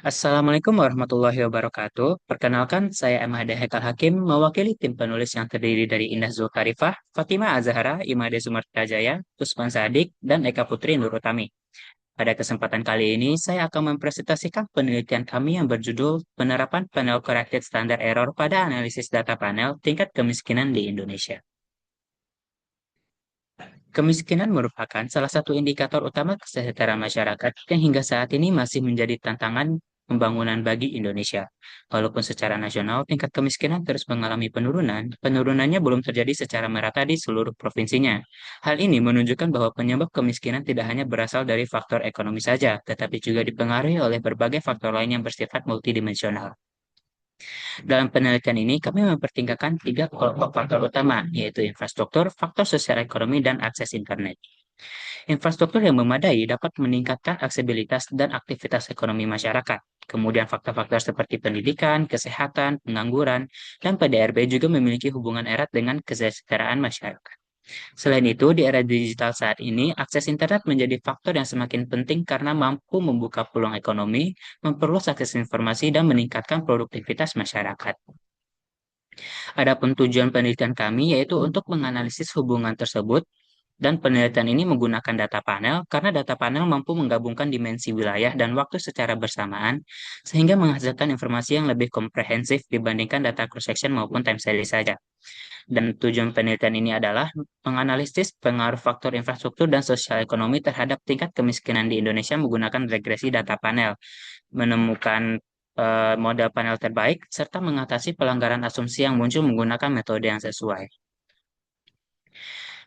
Assalamualaikum warahmatullahi wabarakatuh. Perkenalkan, saya Ahmad Haikal Hakim, mewakili tim penulis yang terdiri dari Indah Zulkarifah, Fatimah Azahara, Imade Sumertajaya, Usman Sadik, dan Eka Putri Nurutami. Pada kesempatan kali ini, saya akan mempresentasikan penelitian kami yang berjudul Penerapan Panel Corrected Standard Error pada Analisis Data Panel Tingkat Kemiskinan di Indonesia. Kemiskinan merupakan salah satu indikator utama kesejahteraan masyarakat yang hingga saat ini masih menjadi tantangan pembangunan bagi Indonesia. Walaupun secara nasional tingkat kemiskinan terus mengalami penurunan, penurunannya belum terjadi secara merata di seluruh provinsinya. Hal ini menunjukkan bahwa penyebab kemiskinan tidak hanya berasal dari faktor ekonomi saja, tetapi juga dipengaruhi oleh berbagai faktor lain yang bersifat multidimensional. Dalam penelitian ini, kami mempertimbangkan tiga kelompok faktor utama, yaitu infrastruktur, faktor sosial ekonomi, dan akses internet. Infrastruktur yang memadai dapat meningkatkan aksesibilitas dan aktivitas ekonomi masyarakat. Kemudian faktor-faktor seperti pendidikan, kesehatan, pengangguran, dan PDRB juga memiliki hubungan erat dengan kesejahteraan masyarakat. Selain itu, di era digital saat ini, akses internet menjadi faktor yang semakin penting karena mampu membuka peluang ekonomi, memperluas akses informasi, dan meningkatkan produktivitas masyarakat. Adapun tujuan penelitian kami yaitu untuk menganalisis hubungan tersebut dan penelitian ini menggunakan data panel karena data panel mampu menggabungkan dimensi wilayah dan waktu secara bersamaan sehingga menghasilkan informasi yang lebih komprehensif dibandingkan data cross-section maupun time series saja. Dan tujuan penelitian ini adalah menganalisis pengaruh faktor infrastruktur dan sosial ekonomi terhadap tingkat kemiskinan di Indonesia menggunakan regresi data panel, menemukan model panel terbaik, serta mengatasi pelanggaran asumsi yang muncul menggunakan metode yang sesuai.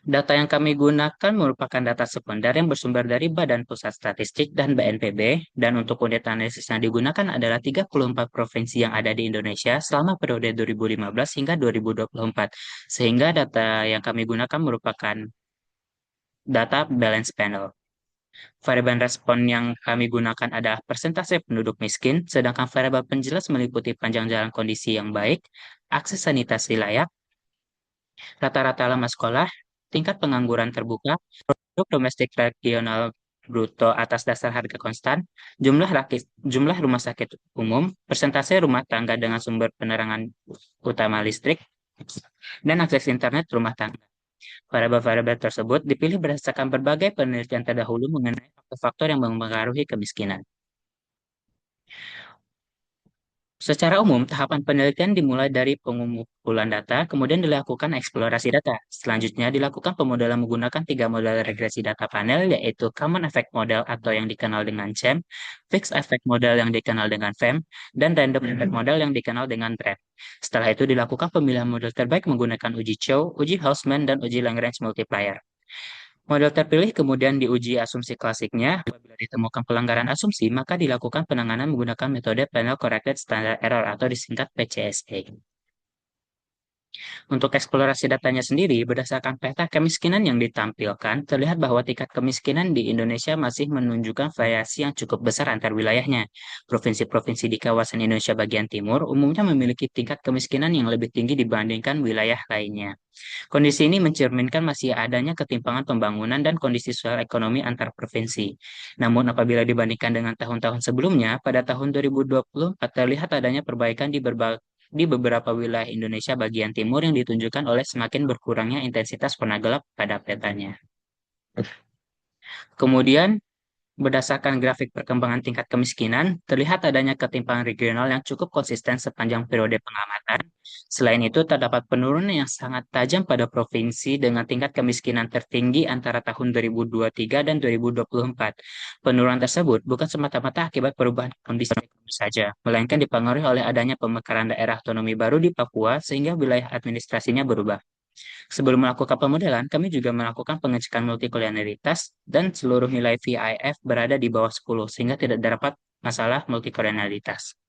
Data yang kami gunakan merupakan data sekunder yang bersumber dari Badan Pusat Statistik dan BNPB, dan untuk unit analisis yang digunakan adalah 34 provinsi yang ada di Indonesia selama periode 2015 hingga 2024, sehingga data yang kami gunakan merupakan data balance panel. Variabel respon yang kami gunakan adalah persentase penduduk miskin, sedangkan variabel penjelas meliputi panjang jalan kondisi yang baik, akses sanitasi layak, rata-rata lama sekolah, tingkat pengangguran terbuka, produk domestik regional bruto atas dasar harga konstan, jumlah rumah sakit umum, persentase rumah tangga dengan sumber penerangan utama listrik, dan akses internet rumah tangga. Variabel-variabel tersebut dipilih berdasarkan berbagai penelitian terdahulu mengenai faktor-faktor yang mempengaruhi kemiskinan. Secara umum, tahapan penelitian dimulai dari pengumpulan data, kemudian dilakukan eksplorasi data. Selanjutnya dilakukan pemodelan menggunakan tiga model regresi data panel, yaitu Common Effect Model atau yang dikenal dengan CEM, Fixed Effect Model yang dikenal dengan FEM, dan Random Effect Model yang dikenal dengan REF. Setelah itu dilakukan pemilihan model terbaik menggunakan uji Chow, uji Hausman, dan uji Lagrange Multiplier. Model terpilih kemudian diuji asumsi klasiknya. Apabila ditemukan pelanggaran asumsi, maka dilakukan penanganan menggunakan metode Panel Corrected Standard Error atau disingkat PCSE. Untuk eksplorasi datanya sendiri, berdasarkan peta kemiskinan yang ditampilkan, terlihat bahwa tingkat kemiskinan di Indonesia masih menunjukkan variasi yang cukup besar antar wilayahnya. Provinsi-provinsi di kawasan Indonesia bagian timur umumnya memiliki tingkat kemiskinan yang lebih tinggi dibandingkan wilayah lainnya. Kondisi ini mencerminkan masih adanya ketimpangan pembangunan dan kondisi sosial ekonomi antar provinsi. Namun apabila dibandingkan dengan tahun-tahun sebelumnya, pada tahun 2024 terlihat adanya perbaikan di beberapa wilayah Indonesia bagian timur yang ditunjukkan oleh semakin berkurangnya intensitas warna gelap pada petanya. Kemudian, berdasarkan grafik perkembangan tingkat kemiskinan, terlihat adanya ketimpangan regional yang cukup konsisten sepanjang periode pengamatan. Selain itu, terdapat penurunan yang sangat tajam pada provinsi dengan tingkat kemiskinan tertinggi antara tahun 2023 dan 2024. Penurunan tersebut bukan semata-mata akibat perubahan kondisi ekonomi saja, melainkan dipengaruhi oleh adanya pemekaran daerah otonomi baru di Papua sehingga wilayah administrasinya berubah. Sebelum melakukan pemodelan, kami juga melakukan pengecekan multikolonialitas dan seluruh nilai VIF berada di bawah 10 sehingga tidak terdapat masalah multikolonialitas.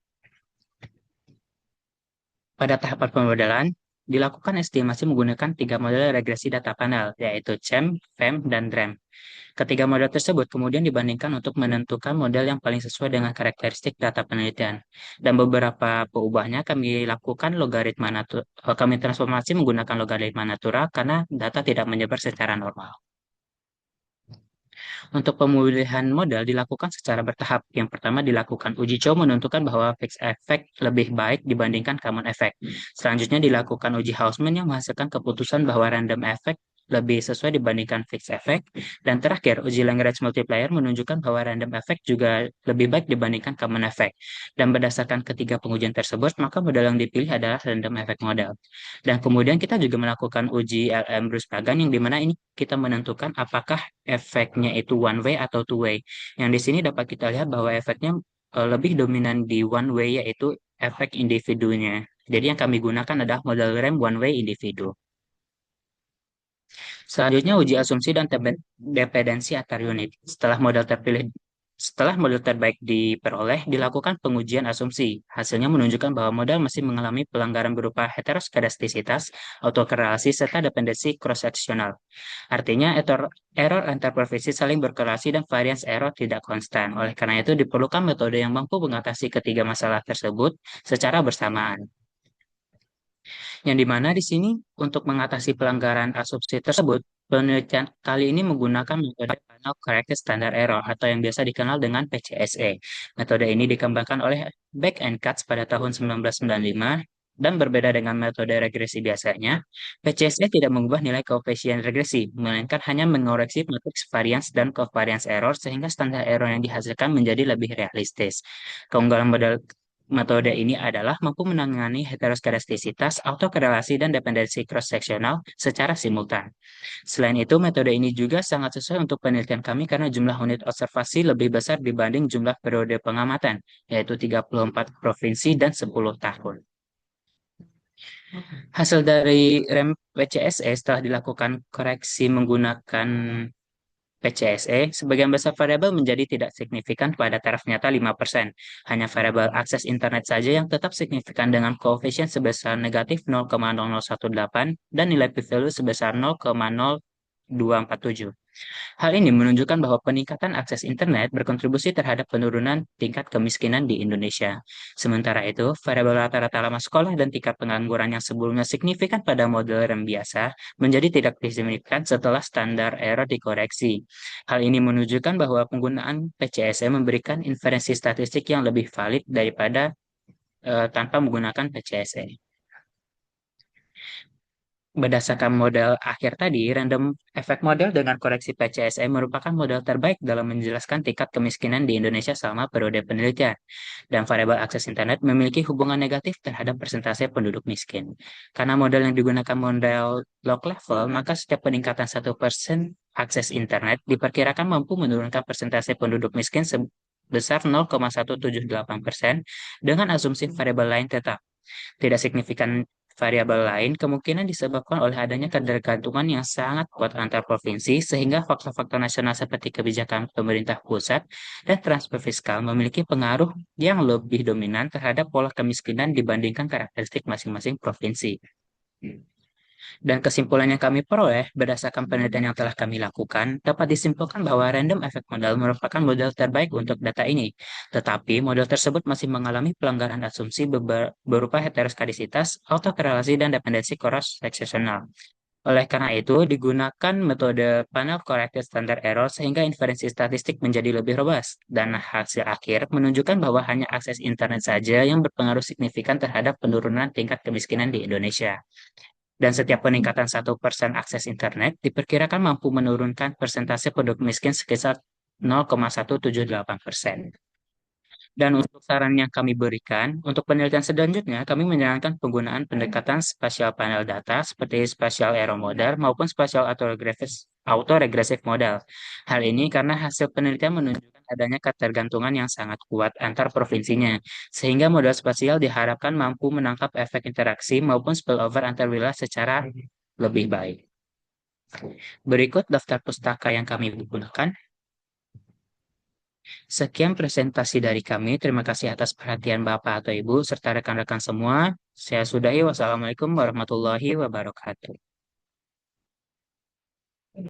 Pada tahapan pemodelan, dilakukan estimasi menggunakan tiga model regresi data panel, yaitu CEM, FEM, dan DREM. Ketiga model tersebut kemudian dibandingkan untuk menentukan model yang paling sesuai dengan karakteristik data penelitian. Dan beberapa perubahannya kami transformasi menggunakan logaritma natural karena data tidak menyebar secara normal. Untuk pemulihan modal dilakukan secara bertahap. Yang pertama dilakukan uji coba menentukan bahwa fixed effect lebih baik dibandingkan common effect. Selanjutnya dilakukan uji Hausman yang menghasilkan keputusan bahwa random effect lebih sesuai dibandingkan fixed effect. Dan terakhir, uji Lagrange multiplier menunjukkan bahwa random effect juga lebih baik dibandingkan common effect. Dan berdasarkan ketiga pengujian tersebut, maka modal yang dipilih adalah random effect model. Dan kemudian kita juga melakukan uji LM Bruce-Pagan yang dimana ini kita menentukan apakah efeknya itu one way atau two way. Yang di sini dapat kita lihat bahwa efeknya lebih dominan di one way yaitu efek individunya. Jadi yang kami gunakan adalah model rem one way individu. Selanjutnya uji asumsi dan dependensi antar unit. Setelah model terbaik diperoleh, dilakukan pengujian asumsi. Hasilnya menunjukkan bahwa model masih mengalami pelanggaran berupa heteroskedastisitas, autokorelasi, serta dependensi cross-seksional. Artinya error antar provinsi saling berkorelasi dan variance error tidak konstan. Oleh karena itu diperlukan metode yang mampu mengatasi ketiga masalah tersebut secara bersamaan. Yang dimana di sini untuk mengatasi pelanggaran asumsi tersebut, penelitian kali ini menggunakan metode Panel Corrected Standard Error atau yang biasa dikenal dengan PCSE. Metode ini dikembangkan oleh Beck and Katz pada tahun 1995 dan berbeda dengan metode regresi biasanya, PCSE tidak mengubah nilai koefisien regresi, melainkan hanya mengoreksi matriks variance dan covariance error sehingga standar error yang dihasilkan menjadi lebih realistis. Keunggulan model metode ini adalah mampu menangani heteroskedastisitas, autokorelasi, dan dependensi cross-seksional secara simultan. Selain itu, metode ini juga sangat sesuai untuk penelitian kami karena jumlah unit observasi lebih besar dibanding jumlah periode pengamatan, yaitu 34 provinsi dan 10 tahun. Hasil dari rem PCSE setelah dilakukan koreksi menggunakan PCSE, sebagian besar variabel menjadi tidak signifikan pada taraf nyata 5%. Hanya variabel akses internet saja yang tetap signifikan dengan koefisien sebesar negatif 0,0018 dan nilai p-value sebesar 0,0247. Hal ini menunjukkan bahwa peningkatan akses internet berkontribusi terhadap penurunan tingkat kemiskinan di Indonesia. Sementara itu, variabel rata-rata lama sekolah dan tingkat pengangguran yang sebelumnya signifikan pada model rem biasa menjadi tidak signifikan setelah standar error dikoreksi. Hal ini menunjukkan bahwa penggunaan PCSE memberikan inferensi statistik yang lebih valid daripada tanpa menggunakan PCSE. Berdasarkan model akhir tadi, random effect model dengan koreksi PCSE merupakan model terbaik dalam menjelaskan tingkat kemiskinan di Indonesia selama periode penelitian. Dan variabel akses internet memiliki hubungan negatif terhadap persentase penduduk miskin. Karena model yang digunakan model log level, maka setiap peningkatan 1% akses internet diperkirakan mampu menurunkan persentase penduduk miskin sebesar 0,178% dengan asumsi variabel lain tetap. Tidak signifikan variabel lain kemungkinan disebabkan oleh adanya ketergantungan yang sangat kuat antar provinsi sehingga faktor-faktor nasional seperti kebijakan pemerintah pusat dan transfer fiskal memiliki pengaruh yang lebih dominan terhadap pola kemiskinan dibandingkan karakteristik masing-masing provinsi. Dan kesimpulan yang kami peroleh berdasarkan penelitian yang telah kami lakukan dapat disimpulkan bahwa random effect model merupakan model terbaik untuk data ini. Tetapi model tersebut masih mengalami pelanggaran asumsi berupa heteroskedasitas, autokorelasi, dan dependensi cross-sectional. Oleh karena itu, digunakan metode panel corrected standard error sehingga inferensi statistik menjadi lebih robust. Dan hasil akhir menunjukkan bahwa hanya akses internet saja yang berpengaruh signifikan terhadap penurunan tingkat kemiskinan di Indonesia. Dan setiap peningkatan 1% akses internet diperkirakan mampu menurunkan persentase penduduk miskin sekitar 0,178%. Dan untuk saran yang kami berikan, untuk penelitian selanjutnya, kami menyarankan penggunaan pendekatan spatial panel data seperti spatial error model maupun spatial autoregressive model. Hal ini karena hasil penelitian menunjukkan adanya ketergantungan yang sangat kuat antar provinsinya, sehingga model spasial diharapkan mampu menangkap efek interaksi maupun spillover antar wilayah secara lebih baik. Berikut daftar pustaka yang kami gunakan. Sekian presentasi dari kami. Terima kasih atas perhatian Bapak atau Ibu serta rekan-rekan semua. Saya sudahi. Wassalamualaikum warahmatullahi wabarakatuh.